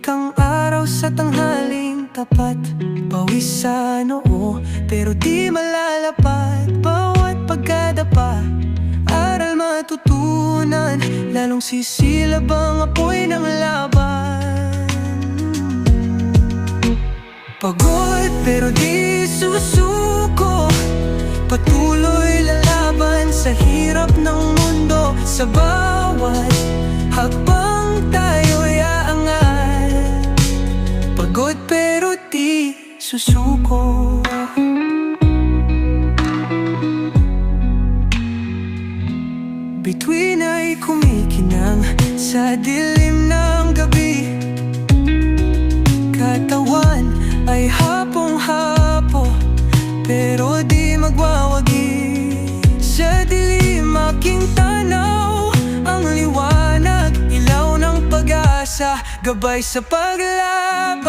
ang araw sa tanghaling tapat. Pawis sa noo, pero di malalapat. Bawat pagkadapa, aral matutunan. Lalong sisilab ang apoy ng laban. Pagod pero di susuko, patuloy lalaban sa hirap ng mundo. Sa bawat hakbang tayo'y aangat. Pagod pero di susuko. Bituin ay kumikinang sa dilim ng gabi. Katawan ay hapong-hapo, pero di magwawagi. Sa dilim aking tanaw ang liwanag, ilaw ng pag-asa, gabay sa paglaban.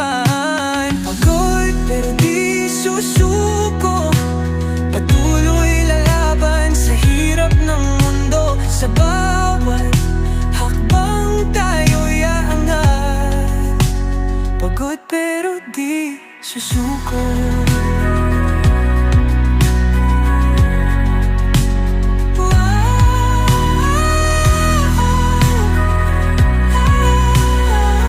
Pagod pero di susuko, patuloy lalaban sa hirap ng mundo. Sa bawat hakbang tayo'y aangat. Pagod pero di susuko.